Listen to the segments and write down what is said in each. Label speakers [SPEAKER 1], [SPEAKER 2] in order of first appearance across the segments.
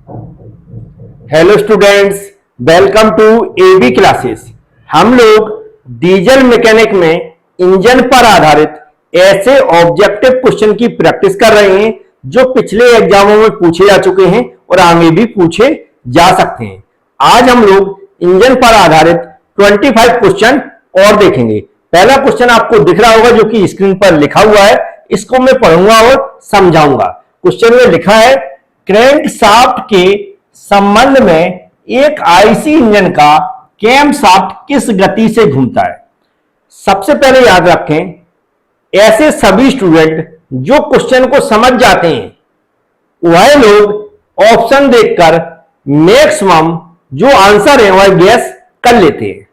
[SPEAKER 1] Hello students, welcome to AB classes. हम लोग diesel mechanic में इंजन पर आधारित ऐसे ऑब्जेक्टिव क्वेश्चन की प्रैक्टिस कर रहे हैं जो पिछले एग्जामों में पूछे जा चुके हैं और आगे भी पूछे जा सकते हैं। आज हम लोग इंजन पर आधारित 25 क्वेश्चन और देखेंगे। पहला क्वेश्चन आपको दिख रहा होगा जो कि स्क्रीन पर लिखा हुआ है, इसको मैं पढ़ूंगा और समझाऊंगा। क्वेश्चन में लिखा है, क्रैंक शाफ्ट के संबंध में एक आईसी इंजन का कैम शाफ्ट किस गति से घूमता है। सबसे पहले याद रखें, ऐसे सभी स्टूडेंट जो क्वेश्चन को समझ जाते हैं वह लोग ऑप्शन देखकर मैक्सिमम जो आंसर है वह गैस कर लेते हैं।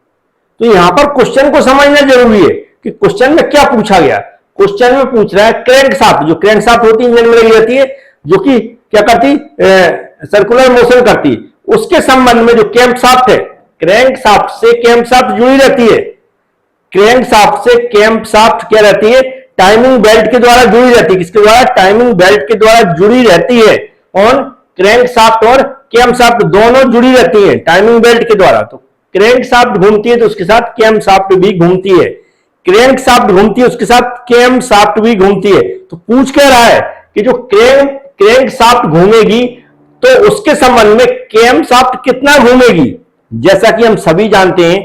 [SPEAKER 1] तो यहां पर क्वेश्चन को समझना जरूरी है कि क्वेश्चन में क्या पूछा गया। क्वेश्चन में पूछ रहा है क्रैंक शाफ्ट, जो क्रैंक शाफ्ट होती है इंजन में लगी रहती है, जो कि क्या करती, सर्कुलर मोशन करती, उसके संबंध में जो कैम शाफ्ट है, क्रैंक शाफ्ट से कैम शाफ्ट जुड़ी रहती है। क्रैंक शाफ्ट से कैम शाफ्ट क्या रहती है, टाइमिंग बेल्ट के द्वारा जुड़ी रहती है। किसके द्वारा? टाइमिंग बेल्ट के द्वारा जुड़ी रहती है। और क्रैंक शाफ्ट और कैम शाफ्ट दोनों जुड़ी रहती है टाइमिंग बेल्ट के द्वारा। तो क्रैंक शाफ्ट घूमती है तो उसके साथ कैम शाफ्ट भी घूमती है। क्रैंक शाफ्ट घूमती है उसके साथ कैम शाफ्ट भी घूमती है। तो पूछ कह रहा है कि जो क्रैंक शाफ्ट घूमेगी तो उसके संबंध में कैम शाफ्ट कितना घूमेगी। जैसा कि हम सभी जानते हैं,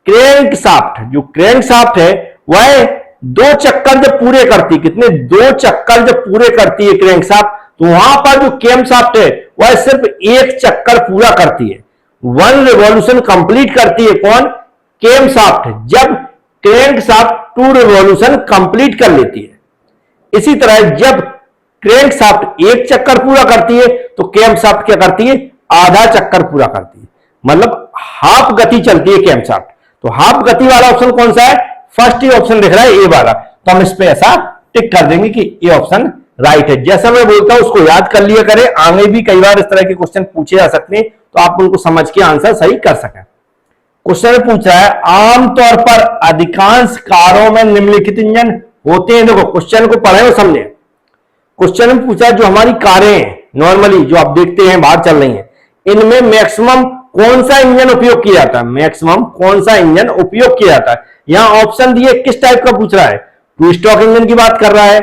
[SPEAKER 1] क्रैंक शाफ्ट, जो क्रैंक शाफ्ट है वह 2 चक्कर जब पूरे करती, कितने 2 चक्कर जब पूरे करती है क्रैंक शाफ्ट, तो वहां पर जो कैम शाफ्ट है वह सिर्फ 1 चक्कर पूरा करती है। 1 रिवॉल्यूशन कंप्लीट करती है कौन? Cam shaft. जब क्रैंक शाफ्ट 2 रिवॉल्यूशन कंप्लीट कर लेती है। इसी तरह जब क्रैंक शाफ्ट 1 चक्कर पूरा करती है तो कैम शाफ्ट क्या करती है? आधा चक्कर पूरा करती है, मतलब हाफ गति चलती है कैम शाफ्ट। तो हाफ गति वाला ऑप्शन कौन सा है? फर्स्ट ही ऑप्शन दिख रहा है, ए वाला। तो हम इस पे ऐसा टिक कर देंगे कि ये ऑप्शन राइट है। जैसा मैं बोलता हूं उसको याद कर लिया करें, आगे भी कई बार इस तरह के क्वेश्चन पूछे जा सकते हैं तो आप उनको समझ के आंसर सही कर सकें। क्वेश्चन पूछ रहा है, आमतौर पर अधिकांश कारों में निम्नलिखित इंजन होते हैं। देखो क्वेश्चन को पढ़े और समझे। क्वेश्चन में पूछा जो हमारी कारें हैं नॉर्मली जो आप देखते हैं बाहर चल रही हैं, इनमें मैक्सिमम कौन सा इंजन उपयोग किया जाता है? मैक्सिमम कौन सा इंजन उपयोग किया जाता है। यहां ऑप्शन दिए, किस टाइप का पूछ रहा है? 2 स्ट्रोक इंजन की बात कर रहा है,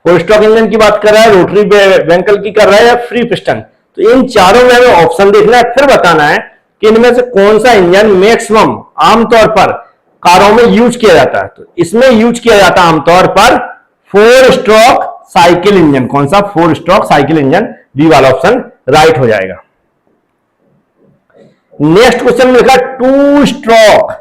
[SPEAKER 1] 4 स्ट्रोक इंजन की बात कर रहा है, रोटरी वेंकल की कर रहा है या फ्री पिस्टन। तो इन चारों में हमें ऑप्शन देखना है, फिर बताना है कि इनमें से कौन सा इंजन मैक्सिमम आमतौर पर कारों में यूज किया जाता है। तो इसमें यूज किया जाता है आमतौर पर 4 स्ट्रोक साइकिल इंजन। कौन सा? 4 स्ट्रोक साइकिल इंजन। डी वाला ऑप्शन राइट हो जाएगा। नेक्स्ट क्वेश्चन में लिखा 2 स्ट्रोक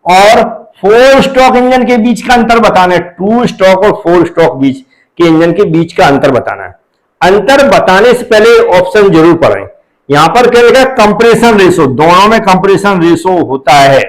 [SPEAKER 1] और 4 स्ट्रोक इंजन के बीच का अंतर बताना है। 2 स्ट्रोक और 4 स्ट्रोक बीच के इंजन के बीच का अंतर बताना है। अंतर बताने से पहले ऑप्शन जरूर पढ़ें। यहां पर क्या लिखा? कंप्रेशन रेशो, दोनों में कंप्रेशन रेशो होता है।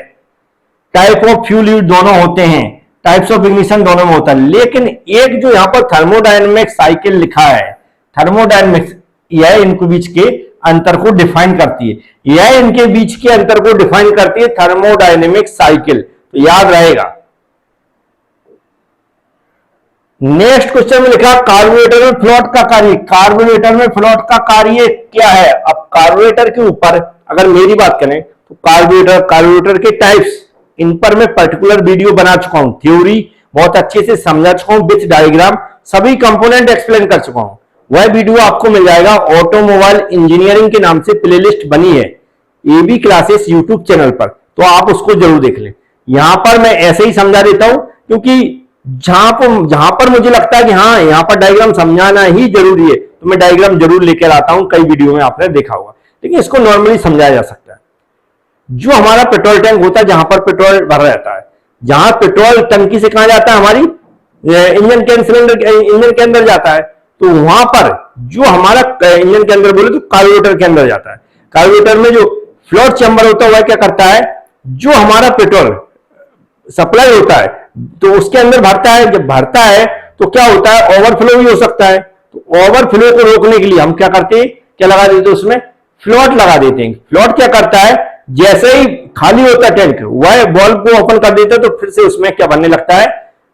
[SPEAKER 1] टाइप ऑफ फ्यूल यूज दोनों होते हैं, टाइप्स ऑफ इग्निशन दोनों में होता है। लेकिन एक जो यहां पर थर्मोडायनेमिक साइकिल लिखा है, थर्मोडायनेमिक्स, यह इनके बीच के अंतर को डिफाइन करती है। यह इनके बीच के अंतर को डिफाइन करती है थर्मोडायनेमिक साइकिल। तो याद रहेगा। नेक्स्ट क्वेश्चन में लिखा कार्बोरेटर में फ्लोट का कार्य। कार्बोरेटर में फ्लोट का कार्य क्या है? अब कार्बोरेटर के ऊपर अगर मेरी बात करें तो कार्बोरेटर के टाइप्स, इन पर मैं पर्टिकुलर वीडियो बना चुका हूं। थ्योरी बहुत अच्छे से समझा चुका हूं, विथ डायग्राम सभी कंपोनेंट एक्सप्लेन कर चुका हूं। वह वीडियो आपको मिल जाएगा, ऑटोमोबाइल इंजीनियरिंग के नाम से प्लेलिस्ट बनी है एबी क्लासेस यूट्यूब चैनल पर, तो आप उसको जरूर देख लें। यहां पर मैं ऐसे ही समझा देता हूं क्योंकि जहां पर मुझे लगता है कि हाँ यहां पर डायग्राम समझाना ही जरूरी है तो मैं डायग्राम जरूर लेकर आता हूं। कई वीडियो में आपने देखा होगा, लेकिन इसको नॉर्मली समझाया जा सकता है। जो हमारा पेट्रोल टैंक होता है, जहां पर पेट्रोल भरा रहता है, जहां पेट्रोल टंकी से कहां जाता है? हमारी इंजन के अंदर जाता है। तो वहां पर जो हमारा इंजन के अंदर बोले तो कार्बोरेटर के अंदर जाता है। कार्बोरेटर में जो फ्लोट चैम्बर होता है वह क्या करता है? जो हमारा पेट्रोल सप्लाई होता है तो उसके अंदर भरता है। जब भरता है तो क्या होता है? ओवरफ्लो भी हो सकता है। तो ओवरफ्लो को रोकने के लिए हम क्या करते हैं? क्या लगा देते हैं? उसमें फ्लोट लगा देते हैं। फ्लोट क्या करता है? जैसे ही खाली होता है टैंक, वह बल्ब को ओपन कर देता है तो फिर से उसमें क्या बनने लगता है?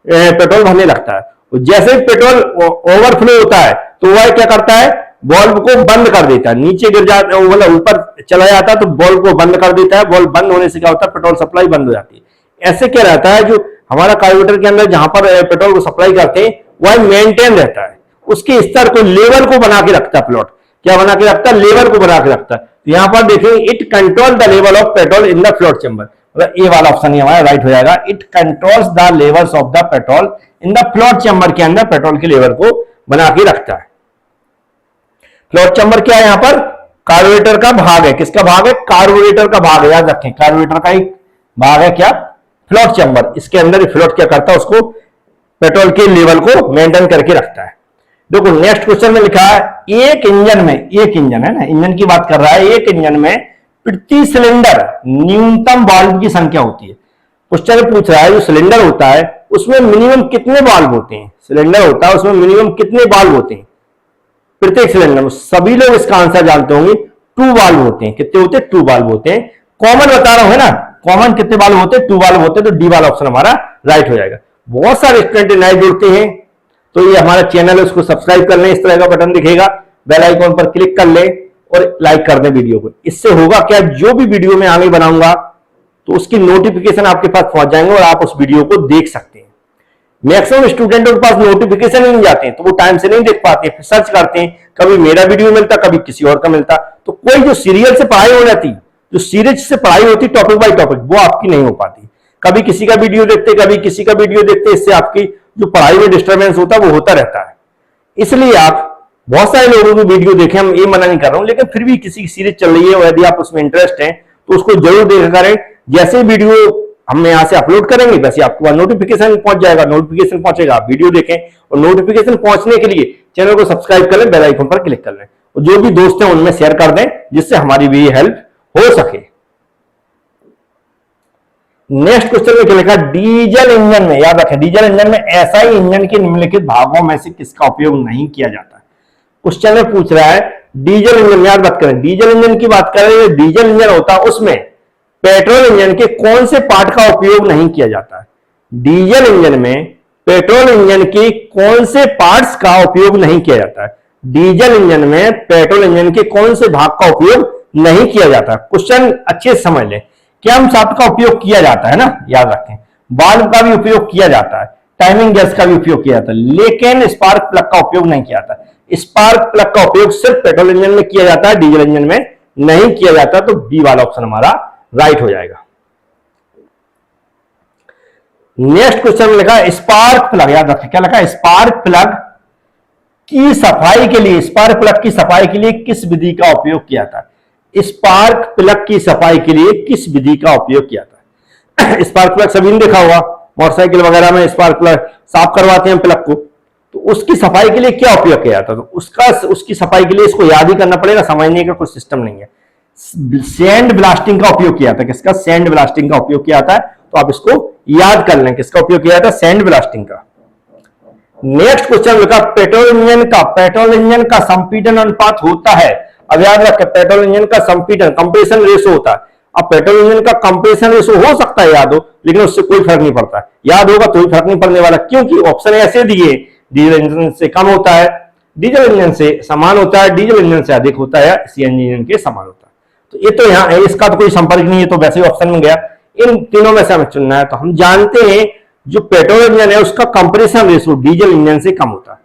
[SPEAKER 1] पेट्रोल भरने लगता है। जैसे ही पेट्रोल ओवरफ्लो होता है तो वह क्या करता है? बल्ब को बंद कर देता है, नीचे गिर जाता है मतलब ऊपर चला जाता है तो बल्ब को बंद कर देता है। बल्ब बंद होने से क्या होता है, पेट्रोल सप्लाई बंद हो जाती है। ऐसे क्या रहता है, जो हमारा कार्बोरेटर के अंदर जहां पर पेट्रोल को सप्लाई करते हैं वह मेंटेन रहता है, उसके स्तर को, लेवल को बना के रखता है प्लॉट। क्या बना के रखता है, लेवल को बना के रखता है। तो यहां पर देखेंगे it control the level of petrol in the float chamber, मतलब ए वाला ऑप्शन ही हमारा राइट हो जाएगा। It controls the levels of the petrol in the float chamber, के अंदर पेट्रोल के लेवल को बना के रखता है। फ्लोट चेंबर क्या है, यहां पर कार्बोरेटर का भाग है। किसका भाग है, कार्बोरेटर का भाग है, याद रखें कार्बोरेटर का एक भाग है क्या, फ्लोट चेंबर। इसके अंदर फ्लोट क्या करता है, उसको पेट्रोल के लेवल को मेंटेन करके रखता है। देखो नेक्स्ट क्वेश्चन में लिखा है, एक इंजन में, एक इंजन है ना, इंजन की बात कर रहा है, एक इंजन में प्रति सिलेंडर न्यूनतम वाल्व की संख्या होती है। क्वेश्चन पूछ रहा है जो सिलेंडर होता है उसमें मिनिमम कितने वाल्व होते हैं, सिलेंडर होता है उसमें मिनिमम कितने वाल्व होते हैं प्रत्येक सिलेंडर में। सभी लोग इसका आंसर जानते होंगे, 2 वाल्व होते हैं। कितने होते हैं, 2 वाल्व होते हैं। कॉमन बता रहा हूं है ना, कॉमन कितने वाल्व होते हैं, 2 वाल्व होते हैं। तो डी वाला ऑप्शन हमारा राइट हो जाएगा। बहुत सारे स्टूडेंट नए जुड़ते हैं तो ये हमारा चैनल है, उसको सब्सक्राइब कर लें, इस तरह का बटन दिखेगा, बेल आइकॉन पर क्लिक कर लें और लाइक कर दें वीडियो को। इससे होगा क्या, जो भी वीडियो मैं आगे बनाऊंगा तो उसकी नोटिफिकेशन आपके पास पहुंच जाएंगे और आप उस वीडियो को देख सकते हैं। मैक्सिमम स्टूडेंटों के पास नोटिफिकेशन ही नहीं जाते हैं तो वो टाइम से नहीं देख पाते, फिर सर्च करते हैं, कभी मेरा वीडियो मिलता, कभी किसी और का मिलता। तो कोई जो सीरियल से पढ़ाई हो जाती, जो सीरीज से पढ़ाई होती टॉपिक बाय टॉपिक, वो आपकी नहीं हो पाती। कभी किसी का वीडियो देखते, कभी किसी का वीडियो देखते, इससे आपकी जो पढ़ाई में डिस्टर्बेंस होता है वो होता रहता है। इसलिए आप बहुत सारे लोगों की वीडियो देखें, हम ये मना नहीं कर रहा हूं, लेकिन फिर भी किसी की सीरीज चल रही है और यदि आप उसमें इंटरेस्ट है तो उसको जरूर देखा करें। जैसे वीडियो हम यहां से अपलोड करेंगे वैसे आपको वहां नोटिफिकेशन पहुंच जाएगा, नोटिफिकेशन पहुंचेगा, आप वीडियो देखें। और नोटिफिकेशन पहुंचने के लिए चैनल को सब्सक्राइब कर लें, बेल आइकन पर क्लिक कर लें और जो भी दोस्त हैं उनमें शेयर कर दें जिससे हमारी भी हेल्प हो सके। नेक्स्ट क्वेश्चन में क्या लिखा, डीजल इंजन में, याद रखें डीजल इंजन में ऐसा ही इंजन के निम्नलिखित भागों में से किसका उपयोग नहीं किया जाता है। क्वेश्चन में पूछ रहा है डीजल इंजन, याद बात करें डीजल इंजन की बात करें, डीजल इंजन होता है उसमें पेट्रोल इंजन के कौन से पार्ट का उपयोग नहीं किया जाता है। डीजल इंजन में पेट्रोल इंजन के कौन से पार्ट्स का उपयोग नहीं किया जाता है। डीजल इंजन में पेट्रोल इंजन के कौन से भाग का उपयोग नहीं किया जाता। क्वेश्चन अच्छे से समझ लें, कैम शाफ्ट का उपयोग किया जाता है ना, याद रखें, वाल्व का भी उपयोग किया जाता है, टाइमिंग गैस का भी उपयोग किया जाता है, लेकिन स्पार्क प्लग का उपयोग नहीं किया जाता। स्पार्क प्लग का उपयोग सिर्फ पेट्रोल इंजन में किया जाता है, डीजल इंजन में नहीं किया जाता। तो बी वाला ऑप्शन हमारा राइट हो जाएगा। नेक्स्ट क्वेश्चन में लिखा स्पार्क प्लग, याद रखें क्या लिखा, स्पार्क प्लग की सफाई के लिए, स्पार्क प्लग की सफाई के लिए किस विधि का उपयोग किया जाता है। स्पार्क प्लग की सफाई के लिए किस विधि का उपयोग किया जाता है। स्पार्क प्लग सभी ने देखा होगा, मोटरसाइकिल वगैरह में स्पार्क प्लग साफ करवाते हैं प्लग को, तो उसकी सफाई के लिए क्या उपयोग किया जाता है। तो उसकी सफाई के लिए इसको याद ही करना पड़ेगा, समझने का कुछ सिस्टम नहीं है। सैंड ब्लास्टिंग का उपयोग किया जाता है। किसका, सैंड ब्लास्टिंग का उपयोग किया जाता है। तो आप इसको याद कर लें, किसका उपयोग किया जाता है, सैंड ब्लास्टिंग का। नेक्स्ट क्वेश्चन लिखा पेट्रोल इंजन का संपीड़न अनुपात होता है। अब याद रखें पेट्रोल इंजन का संपीड़न, कंप्रेशन रेशो होता है। अब पेट्रोल इंजन का कंप्रेशन रेशो हो सकता है याद हो, लेकिन उससे कोई फर्क नहीं पड़ता। याद होगा तो फर्क नहीं पड़ने वाला, क्योंकि ऑप्शन ऐसे दिए, डीजल इंजन से कम होता है, डीजल इंजन से समान होता है, डीजल इंजन से अधिक होता है, सीएनजी इंजन के समान होता है। तो ये तो यहाँ है, इसका तो कोई संपर्क नहीं है, तो वैसे ही ऑप्शन में गया। इन तीनों में से हमें चुनना है। तो हम जानते हैं जो पेट्रोल इंजन है उसका कंप्रेशन रेशो डीजल इंजन से कम होता है।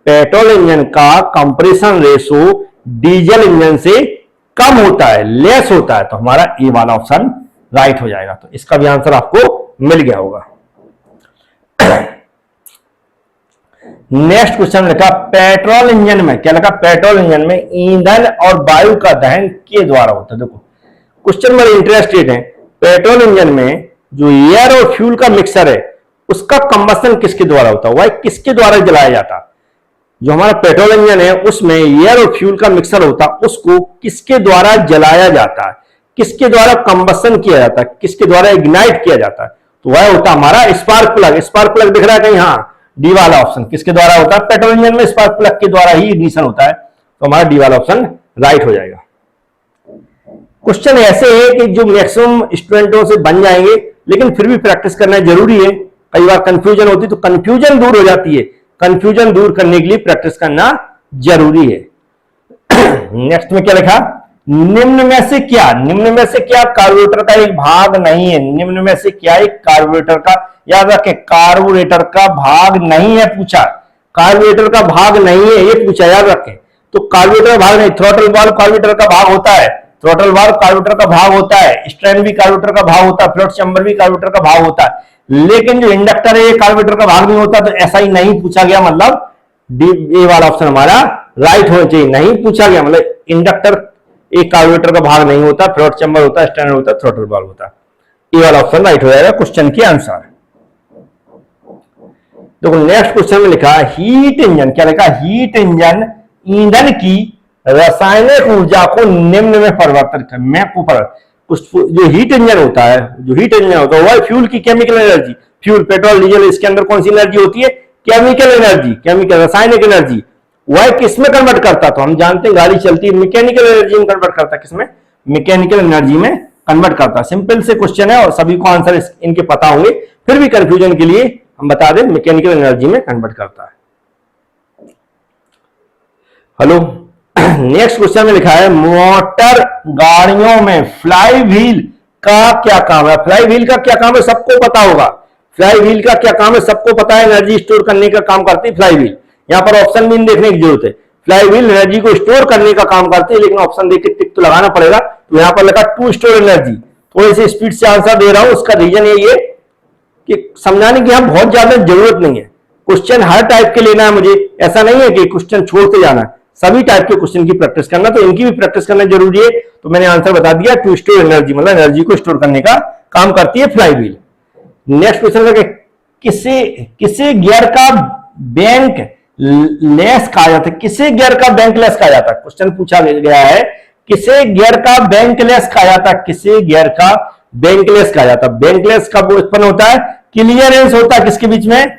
[SPEAKER 1] पेट्रोल इंजन का कंप्रेशन रेशो डीजल इंजन से कम होता है, लेस होता है। तो हमारा ए वाला ऑप्शन राइट हो जाएगा। तो इसका भी आंसर आपको मिल गया होगा। नेक्स्ट क्वेश्चन लिखा पेट्रोल इंजन में, क्या लिखा, पेट्रोल इंजन में ईंधन और वायु का दहन के द्वारा होता है। देखो क्वेश्चन बड़े इंटरेस्टेड है। पेट्रोल इंजन में जो एयर और फ्यूल का मिक्सर है उसका कंबस्शन किसके द्वारा होता है, वह किसके द्वारा जलाया जाता है। जो हमारा पेट्रोल इंजन है उसमें एयर और फ्यूल का मिक्सर होता है, उसको किसके द्वारा जलाया जाता है, किसके द्वारा कंबस्शन किया जाता है, किसके द्वारा इग्नाइट किया जाता है। तो वह होता है हमारा स्पार्क प्लग। स्पार्क प्लग दिख रहा है कहीं, हाँ, डी वाला ऑप्शन किसके द्वारा होता है, पेट्रोल इंजन में स्पार्क प्लग के द्वारा ही इग्निशन होता है। तो हमारा डी वाला ऑप्शन राइट हो जाएगा। क्वेश्चन ऐसे है कि जो मैक्सिमम स्टूडेंटों से बन जाएंगे, लेकिन फिर भी प्रैक्टिस करना जरूरी है। कई बार कंफ्यूजन होती है, तो कंफ्यूजन दूर हो जाती है। कंफ्यूजन दूर करने के लिए प्रैक्टिस करना जरूरी है। नेक्स्ट में क्या लिखा, निम्न में से क्या कार्बोरेटर का एक भाग नहीं है, निम्न में से क्या एक कार्बोरेटर का, याद रखें कार्बोरेटर का भाग नहीं है पूछा, कार्बोरेटर का भाग नहीं है ये पूछा, याद रखें। तो कार्बोरेटर का भाग नहीं, थ्रॉटल वाल्व कार्बोरेटर का भाग होता है, थ्रॉटल वाल्व कार्बोरेटर का भाग होता है, स्ट्रैंड भी कार्बोरेटर का भाग होता है, फ्लड चैम्बर भी कार्बोरेटर का भाग होता है, लेकिन जो इंडक्टर है ये कार्बोरेटर का भाग नहीं होता। तो ऐसा ही नहीं पूछा गया, मतलब डी ए वाला ऑप्शन हमारा राइट होना चाहिए, नहीं पूछा गया मतलब इंडक्टर एक कार्बोरेटर का भाग नहीं होता, फ्लड चैम्बर होता है, स्ट्रैंड होता है, थ्रॉटल वाल्व होता है। ये वाला ऑप्शन राइट हो जाएगा क्वेश्चन के आंसर। देखो नेक्स्ट क्वेश्चन में लिखा हीट इंजन, क्या लिखा, हीट इंजन ईंधन की रासायनिक ऊर्जा को निम्न में परिवर्तित कर, मैं ऊपर जो हीट इंजन होता है, वो है फ्यूल की chemical energy, fuel petrol diesel, इसके अंदर कौन सी एनर्जी होती है, केमिकल एनर्जी, केमिकल रासायनिक एनर्जी, वह किसमें कन्वर्ट करता, तो हम जानते हैं गाड़ी चलती है मैकेनिकल एनर्जी में कन्वर्ट करता, किसमें, मैकेनिकल एनर्जी में कन्वर्ट करता। सिंपल से क्वेश्चन है और सभी को आंसर इनके पता होंगे, फिर भी कंफ्यूजन के लिए हम बता दें मैकेनिकल एनर्जी में कन्वर्ट करता है। हेलो नेक्स्ट क्वेश्चन में लिखा है मोटर गाड़ियों में फ्लाई व्हील का क्या काम है, फ्लाई व्हील का क्या काम है सबको पता होगा, फ्लाई व्हील का क्या काम है सबको पता है, एनर्जी स्टोर करने का काम करती है फ्लाई व्हील। यहां पर ऑप्शन भी देखने की जरूरत है, फ्लाई व्हील एनर्जी को स्टोर करने का काम करती है, लेकिन ऑप्शन देख के टिक तो लगाना पड़ेगा। तो यहां पर लगा टू स्टोर एनर्जी, थोड़ी सी स्पीड से आंसर दे रहा हूं, उसका रीजन यही है कि समझाने की हम बहुत ज्यादा जरूरत नहीं है, क्वेश्चन हर टाइप के लेना है मुझे, ऐसा नहीं है कि क्वेश्चन छोड़ते जाना है, सभी टाइप के क्वेश्चन की प्रैक्टिस करना, तो इनकी भी प्रैक्टिस करना जरूरी है। तो मैंने आंसर बता दिया, टू स्टोर एनर्जी मतलब एनर्जी को स्टोर करने का काम करती है फ्लाई व्हील। नेक्स्ट क्वेश्चन है किसे गियर का बैंक लेस कहा जाता है, किसे गियर का बैंक लेस कहा जाता है, क्वेश्चन पूछा गया है किसे गियर का बैंक लेस कहा जाता है, किसे गियर का बैंक लेस कहा जाता है। बैंक लेस कब उत्पन्न होता है, क्लियरेंस होता है किसके बीच में,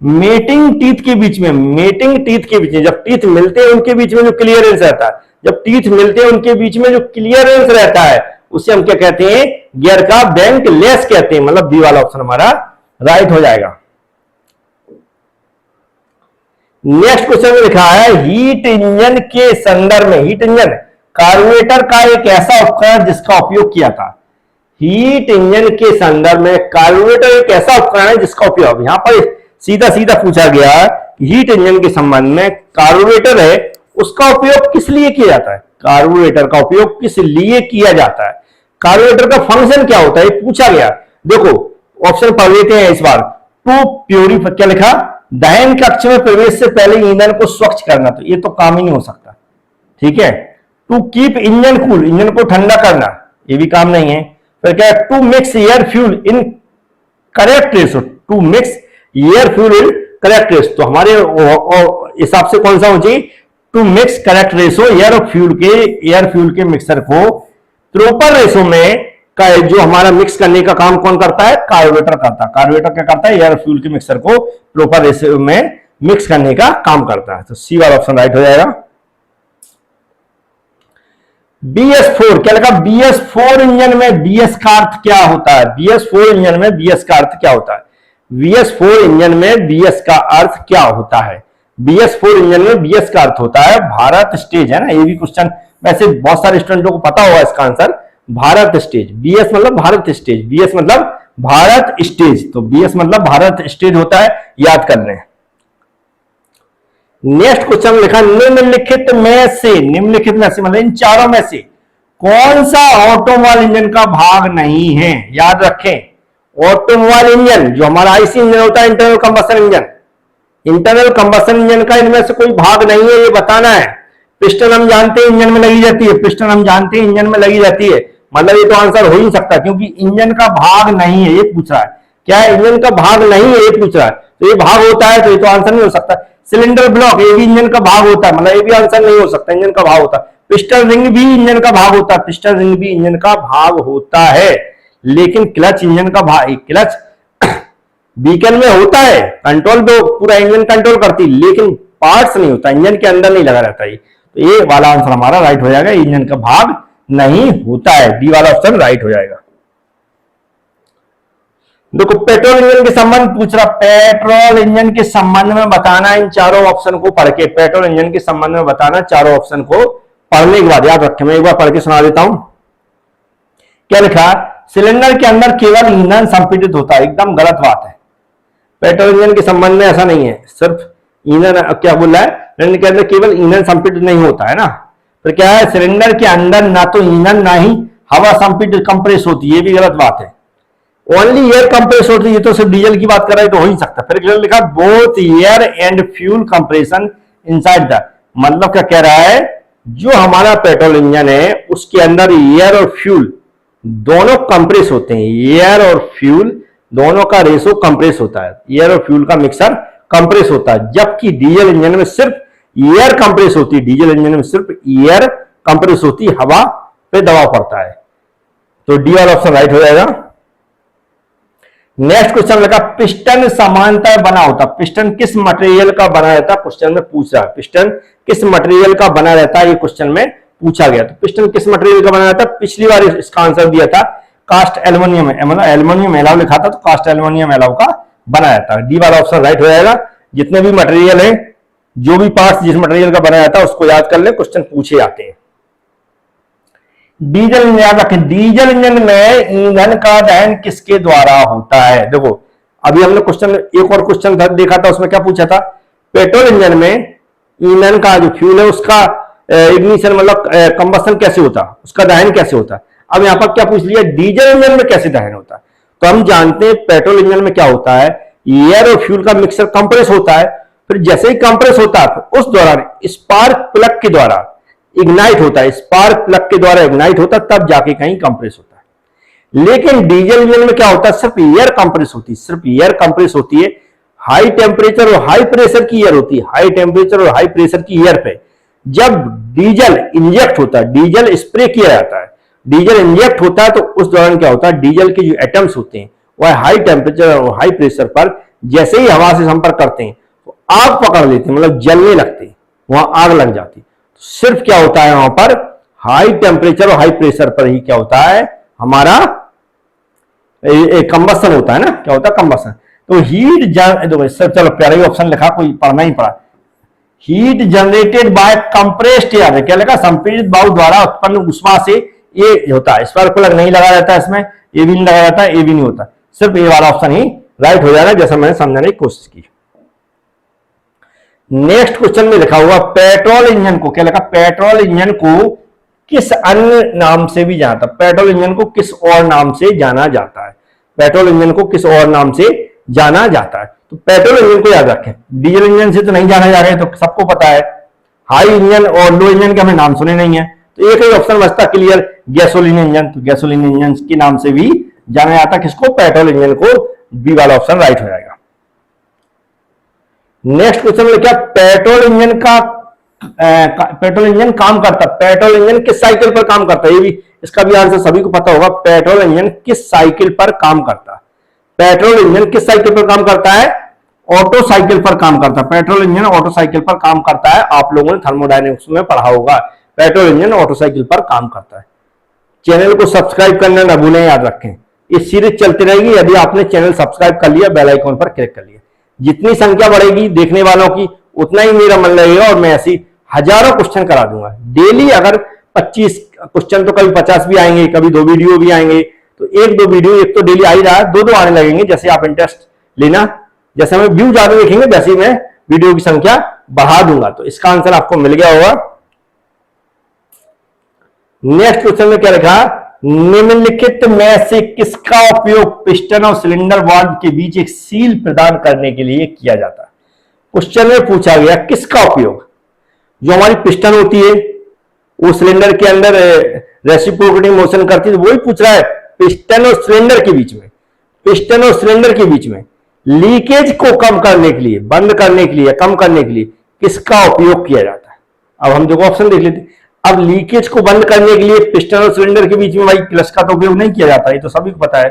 [SPEAKER 1] मेटिंग टीथ के बीच में, मेटिंग टीथ के बीच में, जब टीथ मिलते हैं उनके बीच में जो क्लियरेंस रहता है, जब टीथ मिलते हैं उनके बीच में जो क्लियरेंस रहता है उसे हम क्या कहते हैं, गियर का बैंक लेस कहते हैं, मतलब बी वाला ऑप्शन हमारा राइट हो जाएगा। नेक्स्ट क्वेश्चन में लिखा है हीट इंजन के संदर्भ में, हीट इंजन कार्बोरेटर का एक ऐसा उपकरण जिसका उपयोग किया था, हीट इंजन के संदर्भ में कार्बोरेटर एक ऐसा उपकरण है जिसका उपयोग, यहां पर सीधा सीधा पूछा गया हीट इंजन के संबंध में, कार्बोरेटर है उसका उपयोग किस लिए किया जाता है, कार्बोरेटर का उपयोग किस लिए किया जाता है, कार्बोरेटर का फंक्शन क्या होता है पूछा गया। देखो ऑप्शन पढ़ लेते हैं इस बार, टू प्योरीफाई, क्या लिखा, दहन कक्ष में प्रवेश से पहले ईंधन को स्वच्छ करना, तो ये तो काम ही नहीं हो सकता, ठीक है। To keep engine cool, engine को ठंडा करना, ये भी काम नहीं है। फिर क्या है, to mix air fuel in correct ratio, to mix air fuel in correct ratio, तो हमारे हिसाब से कौन सा हो चाहिए, to mix correct ratio air fuel के मिक्सर को प्रॉपर रेशो में का जो हमारा मिक्स करने का काम कौन करता है, कार्बोरेटर करता है। कार्बोरेटर क्या करता है, एयर फ्यूल के मिक्सर को प्रॉपर रेशो में मिक्स करने का काम करता है, तो सी वाला ऑप्शन राइट हो जाएगा। BS4, क्या लगा, BS4 इंजन में BS का अर्थ क्या होता है, BS4 इंजन में BS का अर्थ क्या होता है, BS4 इंजन में BS का अर्थ क्या होता है, BS4 इंजन में BS का अर्थ होता है भारत स्टेज, है ना, ये भी क्वेश्चन वैसे बहुत सारे स्टूडेंटों को पता होगा इसका आंसर, भारत स्टेज, BS मतलब भारत स्टेज, BS मतलब भारत स्टेज, तो BS मतलब भारत स्टेज होता है, याद कर लें। नेक्स्ट क्वेश्चन लिखा निम्नलिखित में से मतलब इन चारों में से कौन सा ऑटोमोबाइल इंजन का भाग नहीं है, याद रखें ऑटोमोबाइल इंजन जो हमारा आईसी इंजन होता है, internal combustion engine, internal combustion engine का इनमें से कोई भाग नहीं है, ये बताना है। पिस्टन हम जानते हैं इंजन में लगी जाती है, पिस्टन हम जानते हैं इंजन में लगी जाती है, मतलब ये तो आंसर हो ही नहीं सकता क्योंकि इंजन का भाग नहीं है, ये पूछ रहा है, क्या है इंजन का भाग नहीं है ये पूछ रहा है, तो ये भाग होता है तो ये तो आंसर नहीं हो सकता। सिलेंडर ब्लॉक ये भी इंजन का भाग होता है, मतलब ये भी आंसर नहीं हो सकता, इंजन का भाग होता है। पिस्टन रिंग भी इंजन का भाग होता है, पिस्टन रिंग भी इंजन का भाग होता है, लेकिन क्लच इंजन का भाग, क्लच बीकन में होता है, कंट्रोल पे पूरा इंजन कंट्रोल करती है, लेकिन पार्ट्स नहीं होता, इंजन के अंदर नहीं लगा रहता है, तो ये वाला आंसर हमारा राइट हो जाएगा, इंजन का भाग नहीं होता है, डी वाला ऑप्शन राइट हो जाएगा। देखो पेट्रोल इंजन के संबंध पूछ रहा, पेट्रोल इंजन के संबंध में बताना इन चारों ऑप्शन को पढ़ के, पेट्रोल इंजन के संबंध में बताना चारों ऑप्शन को पढ़ने के बाद याद रखें, मैं एक बार पढ़ के सुना देता हूं। क्या लिखा? सिलेंडर के अंदर केवल ईंधन संपीड़ित होता है। एकदम गलत बात है। पेट्रोल इंजन के संबंध में ऐसा नहीं है। सिर्फ ईंधन, क्या बोल रहा है, सिलेंडर के अंदर केवल ईंधन संपीड़ित नहीं होता है ना, फिर क्या है, सिलेंडर के अंदर ना तो ईंधन ना ही हवा संपीड़ित कंप्रेस होती है, ये भी गलत बात है। ओनली एयर कंप्रेस होती है, तो सिर्फ डीजल की बात कर रहा है तो हो ही सकता। फिर लिखा both air and fuel compression inside the, मतलब क्या कह रहा है, जो हमारा पेट्रोल इंजन है उसके अंदर एयर और फ्यूल दोनों कंप्रेस होते हैं। एयर और फ्यूल दोनों का रेशो कंप्रेस होता है, एयर और फ्यूल का मिक्सर कंप्रेस होता है, जबकि डीजल इंजन में सिर्फ एयर कंप्रेस होती है। डीजल इंजन में सिर्फ एयर कंप्रेस होती है, हवा पे दबाव पड़ता है। तो डी वाला ऑप्शन राइट हो जाएगा। नेक्स्ट क्वेश्चन लगा, पिस्टन समांतर बना होता। पिस्टन किस मटेरियल का बना रहता है, क्वेश्चन में पूछ रहा है। पिस्टन किस मटेरियल का बना रहता है, ये क्वेश्चन में पूछा गया। तो पिस्टन किस मटेरियल का बना रहता है, पिछली बार इसका आंसर दिया था कास्ट एल्युमिनियम, मतलब एल्युमिनियम एलाव लिखा था, तो कास्ट एल्युमिनियम एलाव का बना रहता है। डी वाला ऑप्शन राइट हो जाएगा। जितने भी मटेरियल है, जो भी पार्ट्स जिस मटेरियल का बना रहता है उसको याद कर ले, क्वेश्चन पूछे जाते हैं। डीजल इंजन याद रखें, डीजल इंजन में ईंधन का दहन किसके द्वारा होता है। देखो अभी हमने क्वेश्चन, एक और क्वेश्चन देखा था, उसमें क्या पूछा था, पेट्रोल इंजन में ईंधन का जो फ्यूल है उसका इग्निशन मतलब कंबस्शन कैसे होता, उसका दहन कैसे होता। अब यहां पर क्या पूछ लिया, डीजल इंजन में कैसे दहन होता है। तो हम जानते हैं पेट्रोल इंजन में क्या होता है, एयर और फ्यूल का मिक्सर कंप्रेस होता है, फिर जैसे ही कंप्रेस होता है उस दौरान स्पार्क प्लग के द्वारा इग्नाइट होता है, स्पार्क प्लग के द्वारा इग्नाइट होता है, तब जाके कहीं कंप्रेस होता है। लेकिन डीजल इंजन में क्या होता है, सिर्फ एयर कंप्रेस होती है, सिर्फ एयर कंप्रेस होती है। हाई टेम्परेचर और हाई प्रेशर की एयर होती है, हाई टेम्परेचर और हाई प्रेशर की एयर पे जब डीजल इंजेक्ट होता है, डीजल स्प्रे किया जाता है, डीजल इंजेक्ट होता है, तो उस दौरान क्या होता है, डीजल के जो एटम्स होते हैं वह हाई टेम्परेचर और हाई प्रेशर पर जैसे ही हवा से संपर्क करते हैं तो आग पकड़ लेते हैं, मतलब जलने लगते हैं, वहां आग लग जाती है। तो सिर्फ क्या होता है, वहां पर हाई टेम्परेचर और हाई प्रेशर पर ही क्या होता है, हमारा कंबस्शन होता है ना, क्या होता है, कंबस्शन। तो हीट, चलो प्यारा ही ऑप्शन लिखा, कोई पढ़ना ही पड़ा। Heat generated by compressed air, क्या लिखा, संपीड़ित वायु द्वारा उत्पन्न ऊष्मा से ये होता है। स्पार्क प्लग नहीं लगा रहता है, इसमें ए भी नहीं लगा रहता है, ए भी नहीं होता, सिर्फ ए वाला ऑप्शन ही राइट हो जाएगा, जैसा मैंने समझाने की कोशिश की। नेक्स्ट क्वेश्चन में लिखा हुआ, पेट्रोल इंजन को क्या लिखा, पेट्रोल इंजन को किस अन्य नाम से भी जाना, पेट्रोल इंजन को किस और नाम से जाना जाता है, पेट्रोल इंजन को किस और नाम से जाना जाता है। तो पेट्रोल इंजन को याद रखें, डीजल इंजन से तो नहीं जाना जा रहा है, तो सबको पता है। हाई इंजन और लो इंजन के हमें नाम सुने नहीं है, तो एक ही ऑप्शन बचता क्लियर, गैसोलीन इंजन। तो गैसोलीन इंजन के नाम से भी जाना जाता है किसको, पेट्रोल इंजन को। बी वाला ऑप्शन राइट हो जाएगा। नेक्स्ट क्वेश्चन में क्या, पेट्रोल इंजन काम करता है, पेट्रोल इंजन किस साइकिल पर काम करता है, ये भी, इसका भी आंसर सभी को पता होगा। पेट्रोल इंजन किस साइकिल पर काम करता है, पेट्रोल इंजन किस साइकिल पर काम करता है, ऑटो साइकिल पर काम करता है। पेट्रोल इंजन ऑटो साइकिल पर काम करता है, आप लोगों ने थर्मोडायनेमिक्स में पढ़ा होगा, पेट्रोल इंजन ऑटो साइकिल पर काम करता है। चैनल को सब्सक्राइब करना ना भूलें, याद रखें, इस सीरीज चलती रहेगी। यदि आपने चैनल सब्सक्राइब कर लिया, बेल आइकन पर क्लिक कर लिया, जितनी संख्या बढ़ेगी देखने वालों की उतना ही मेरा मन लगेगा, और मैं ऐसी हजारों क्वेश्चन करा दूंगा डेली। अगर 25 क्वेश्चन तो कभी 50 भी आएंगे, कभी 2 वीडियो भी आएंगे, तो 1-2 वीडियो, एक तो डेली आ ही रहा है, 2-2 आने लगेंगे, जैसे आप इंटरेस्ट लेना, जैसे हमें व्यू ज्यादा देखेंगे वैसे ही मैं वीडियो की संख्या बढ़ा दूंगा। तो इसका आंसर आपको मिल गया होगा। नेक्स्ट क्वेश्चन में क्या लिखा, निम्नलिखित में से किसका उपयोग पिस्टन और सिलेंडर वाल्व के बीच एक सील प्रदान करने के लिए किया जाता है। क्वेश्चन में पूछा गया किसका उपयोग, जो हमारी पिस्टन होती है वो सिलेंडर के अंदर रेसिप्रोकेटिंग मोशन करती है, वही पूछ रहा है पिस्टन और सिलेंडर के बीच में, पिस्टन और सिलेंडर के बीच में लीकेज को कम करने के लिए, बंद करने के लिए, कम करने के लिए किसका उपयोग किया जाता है। अब हम देखो ऑप्शन देख लेते। अब लीकेज को बंद करने के लिए पिस्टन और सिलेंडर के बीच में भाई क्लच का तो उपयोग नहीं किया जाता, ये तो सभी को पता है।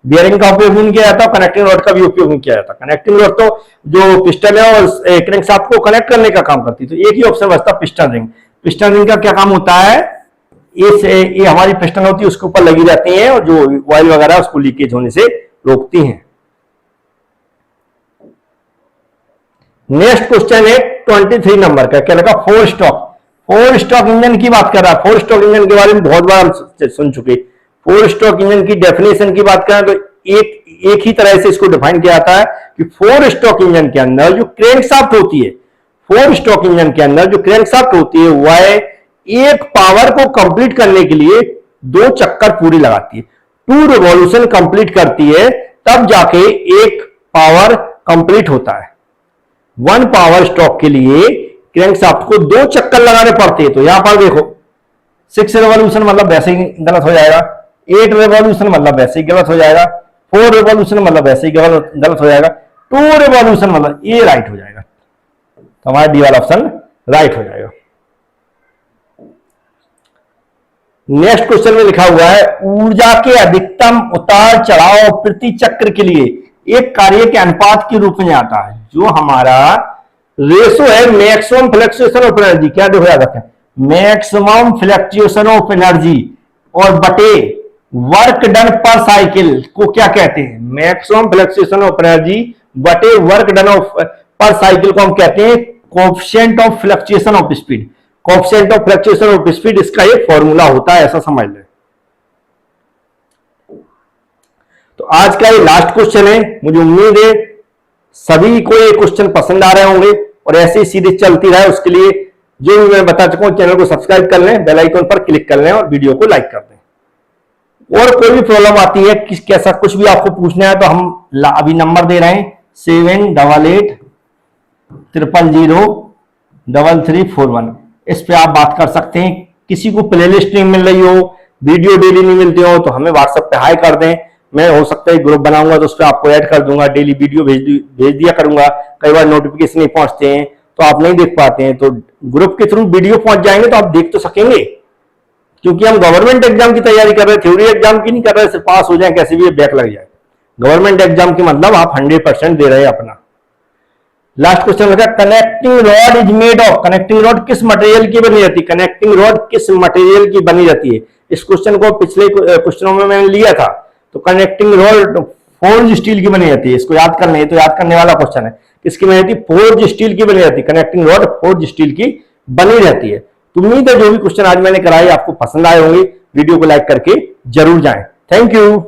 [SPEAKER 1] बियरिंग का उपयोग नहीं किया जाता, कनेक्टिंग रॉड का भी उपयोग नहीं किया जाता। कनेक्टिंग रॉड तो जो पिस्टन है और क्रैंकशाफ्ट को कनेक्ट करने का काम करती है, तो एक ही ऑप्शन बचता पिस्टन रिंग। पिस्टन रिंग का क्या काम होता है, ये हमारी पिस्टन होती है उसके ऊपर लगी जाती है और जो ऑयल वगैरह उसको लीकेज होने से रोकती हैं। नेक्स्ट क्वेश्चन है 23 नंबर का, क्या लगा, 4 स्टॉक। फोर स्ट्रोक इंजन की बात कर रहा है। फोर स्ट्रोक इंजन के बारे में बहुत बार हम सुन चुके। फोर स्ट्रोक इंजन की डेफिनेशन की बात करें तो एक ही तरह से इसको डिफाइन किया जाता है कि फोर स्ट्रोक इंजन के अंदर जो क्रैंकशाफ्ट होती है, फोर स्ट्रोक इंजन के अंदर जो क्रैंकशाफ्ट होती है वह एक पावर को कंप्लीट करने के लिए 2 चक्कर पूरी लगाती है, 2 रिवॉल्यूशन कंप्लीट करती है, तब जाके एक पावर कंप्लीट होता है। 1 पावर स्ट्रोक के लिए क्रैंकशाफ्ट को 2 चक्कर लगाने पड़ते हैं। तो यहां पर देखो 6 रिवॉल्यूशन मतलब वैसे ही गलत हो जाएगा, 8 रिवॉल्यूशन मतलब वैसे ही गलत हो जाएगा, 4 रिवॉल्यूशन मतलब वैसे ही गलत हो जाएगा, 2 रिवॉल्यूशन मतलब ये राइट हो जाएगा। तो हमारा डी वाला ऑप्शन राइट हो जाएगा। नेक्स्ट क्वेश्चन में लिखा हुआ है ऊर्जा के अधिकतम उतार चढ़ाव प्रति चक्र के लिए एक कार्य के अनुपात के रूप में आता है। जो हमारा रेशो है मैक्सिमम फ्लक्चुएशन ऑफ एनर्जी, क्या देखो याद रखें, मैक्सिमम फ्लक्चुएशन ऑफ एनर्जी और बटे वर्क डन पर साइकिल को क्या कहते हैं? मैक्सिमम फ्लक्चुएशन ऑफ एनर्जी बटे वर्क डन ऑफ पर साइकिल को हम कहते हैं coefficient of fluctuation of speed. Coefficient of fluctuation of speed इसका एक फॉर्मूला होता है, ऐसा समझ लें। तो आज का ये लास्ट क्वेश्चन है। मुझे उम्मीद है सभी को ये क्वेश्चन पसंद आ रहे होंगे और ऐसे ही सीरीज चलती रहे। उसके लिए जो भी मैं बता चुका हूं चैनल को सब्सक्राइब कर लें, बेल आइकन पर क्लिक कर लें और वीडियो को लाइक कर दें। और कोई भी प्रॉब्लम आती है कैसा कुछ भी आपको पूछना है तो हम अभी नंबर दे रहे हैं 788 300 3341। इस पे आप बात कर सकते हैं। किसी को प्लेलिस्ट नहीं मिल रही हो, वीडियो डेली नहीं मिलती हो तो हमें व्हाट्सएप पे हाई कर दें। मैं हो सकता है ग्रुप बनाऊंगा तो उस पर आपको ऐड कर दूंगा, डेली वीडियो भेज दिया करूंगा। कई बार नोटिफिकेशन नहीं पहुंचते हैं तो आप नहीं देख पाते हैं, तो ग्रुप के थ्रू वीडियो पहुंच जाएंगे तो आप देख तो सकेंगे। क्योंकि हम गवर्नमेंट एग्जाम की तैयारी कर रहे हैं, थ्योरी एग्जाम की नहीं कर रहे, सिर्फ पास हो जाए कैसे भी बैक लग जाए। गवर्नमेंट एग्जाम की मतलब आप 100% दे रहे हैं अपना। लास्ट क्वेश्चन लगा connecting rod is made of. Connecting rod किस मटेरियल की बनी रहती है? कनेक्टिंग रॉड किस मटेरियल की बनी रहती है? इस क्वेश्चन को पिछले क्वेश्चनों में मैंने लिया था। तो कनेक्टिंग रॉड फोर्ज स्टील की बनी रहती है। इसको याद करना है, तो याद करने वाला क्वेश्चन है। किसकी बनी रहती है? फोर्ज स्टील की बनी रहती है। कनेक्टिंग रॉड फोर्ज स्टील की बनी रहती है। तो उम्मीद है जो भी क्वेश्चन आज मैंने कराए आपको पसंद आए होंगे। वीडियो को लाइक करके जरूर जाएं। Thank you.